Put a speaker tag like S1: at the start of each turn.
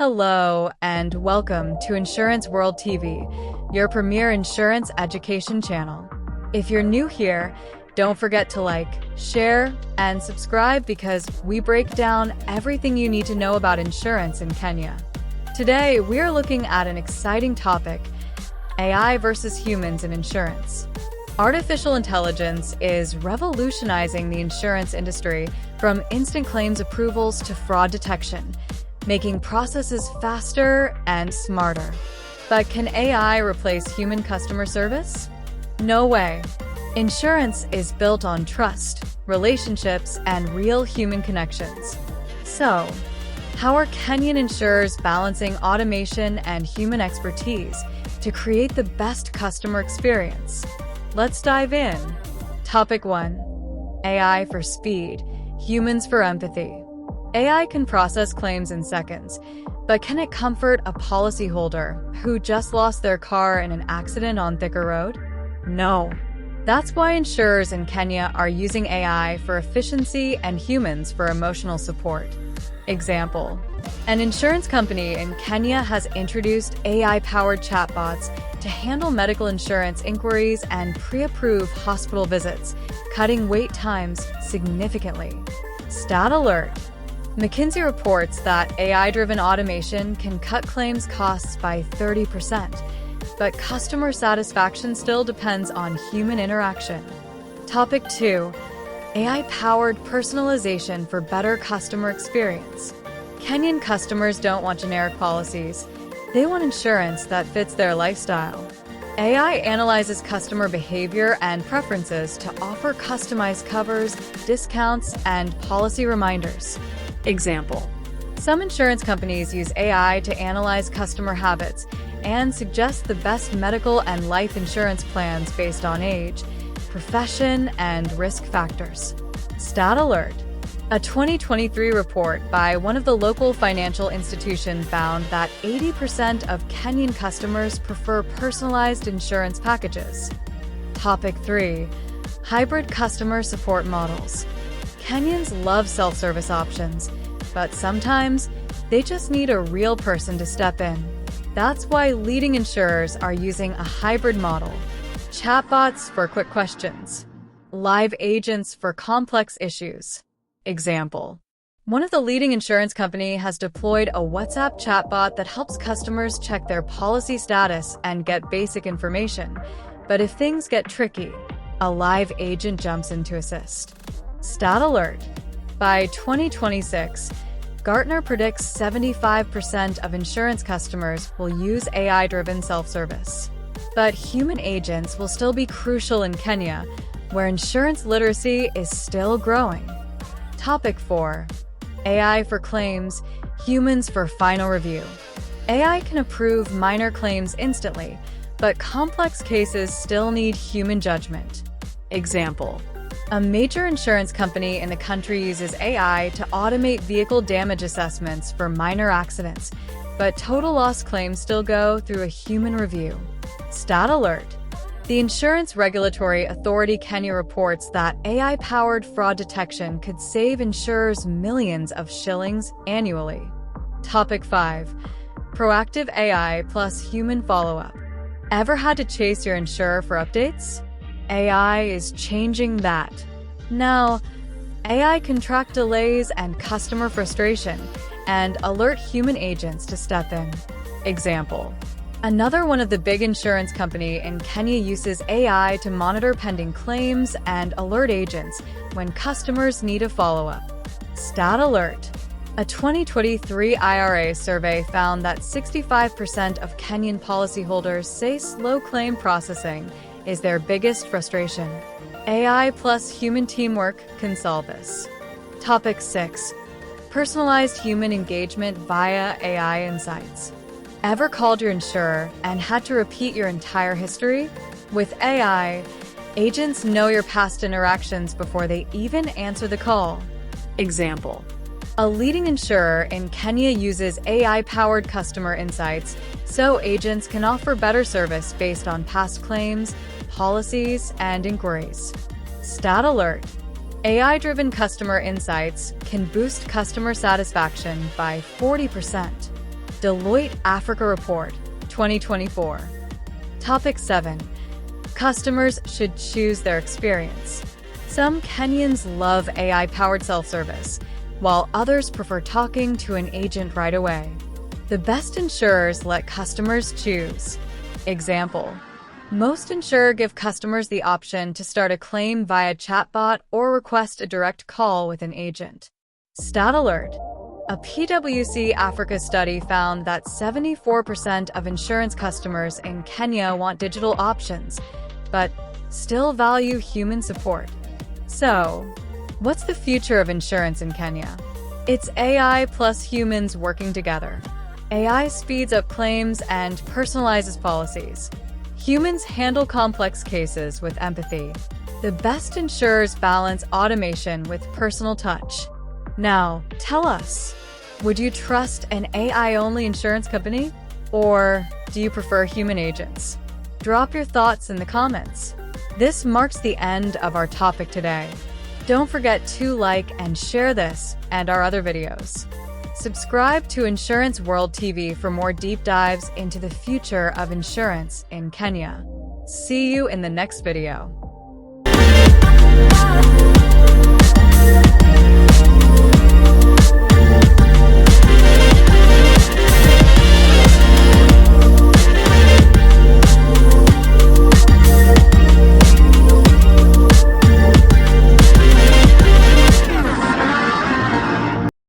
S1: Hello, and welcome to Insurance World TV, your premier insurance education channel. If you're new here, don't forget to like, share, and subscribe because we break down everything you need to know about insurance in Kenya. Today, we're looking at an exciting topic: AI versus humans in insurance. Artificial intelligence is revolutionizing the insurance industry, from instant claims approvals to fraud detection, making processes faster and smarter. But can AI replace human customer service? No way. Insurance is built on trust, relationships, and real human connections. So, how are Kenyan insurers balancing automation and human expertise to create the best customer experience? Let's dive in. Topic 1. AI for speed, humans for empathy. AI can process claims in seconds, but can it comfort a policyholder who just lost their car in an accident on Thika Road? No. That's why insurers in Kenya are using AI for efficiency and humans for emotional support. Example: an insurance company in Kenya has introduced AI-powered chatbots to handle medical insurance inquiries and pre-approve hospital visits, cutting wait times significantly. Stat alert: McKinsey reports that AI-driven automation can cut claims costs by 30%, but customer satisfaction still depends on human interaction. Topic 2. AI-powered personalization for better customer experience. Kenyan customers don't want generic policies. They want insurance that fits their lifestyle. AI analyzes customer behavior and preferences to offer customized covers, discounts, and policy reminders. Example: some insurance companies use AI to analyze customer habits and suggest the best medical and life insurance plans based on age, profession, and risk factors. Stat alert: a 2023 report by one of the local financial institutions found that 80% of Kenyan customers prefer personalized insurance packages. Topic 3. Hybrid customer support models. Kenyans love self-service options, but sometimes they just need a real person to step in. That's why leading insurers are using a hybrid model: chatbots for quick questions, live agents for complex issues. Example: one of the leading insurance companies has deployed a WhatsApp chatbot that helps customers check their policy status and get basic information. But if things get tricky, a live agent jumps in to assist. Stat alert: by 2026, Gartner predicts 75% of insurance customers will use AI-driven self-service. But human agents will still be crucial in Kenya, where insurance literacy is still growing. Topic 4. AI for claims, humans for final review. AI can approve minor claims instantly, but complex cases still need human judgment. Example: a major insurance company in the country uses AI to automate vehicle damage assessments for minor accidents, but total loss claims still go through a human review. Stat alert: the Insurance Regulatory Authority Kenya reports that AI-powered fraud detection could save insurers millions of shillings annually. Topic 5. Proactive AI plus human follow-up. Ever had to chase your insurer for updates? AI is changing that. Now, AI can track delays and customer frustration and alert human agents to step in. Example: another one of the big insurance companies in Kenya uses AI to monitor pending claims and alert agents when customers need a follow-up. Stat alert: a 2023 IRA survey found that 65% of Kenyan policyholders say slow claim processing is their biggest frustration. AI plus human teamwork can solve this. Topic 6. Personalized human engagement via AI insights. Ever called your insurer and had to repeat your entire history? With AI, agents know your past interactions before they even answer the call. Example: a leading insurer in Kenya uses AI-powered customer insights so agents can offer better service based on past claims, policies, and inquiries. Stat alert: AI-driven customer insights can boost customer satisfaction by 40%. Deloitte Africa Report 2024. Topic 7. Customers should choose their experience. Some Kenyans love AI-powered self-service, while others prefer talking to an agent right away. The best insurers let customers choose. Example: most insurers give customers the option to start a claim via chatbot or request a direct call with an agent. Stat alert: a PwC Africa study found that 74% of insurance customers in Kenya want digital options, but still value human support. So, what's the future of insurance in Kenya? It's AI plus humans working together. AI speeds up claims and personalizes policies. Humans handle complex cases with empathy. The best insurers balance automation with personal touch. Now, tell us, would you trust an AI-only insurance company? Or do you prefer human agents? Drop your thoughts in the comments. This marks the end of our topic today. Don't forget to like and share this and our other videos. Subscribe to Insurance World TV for more deep dives into the future of insurance in Kenya. See you in the next video.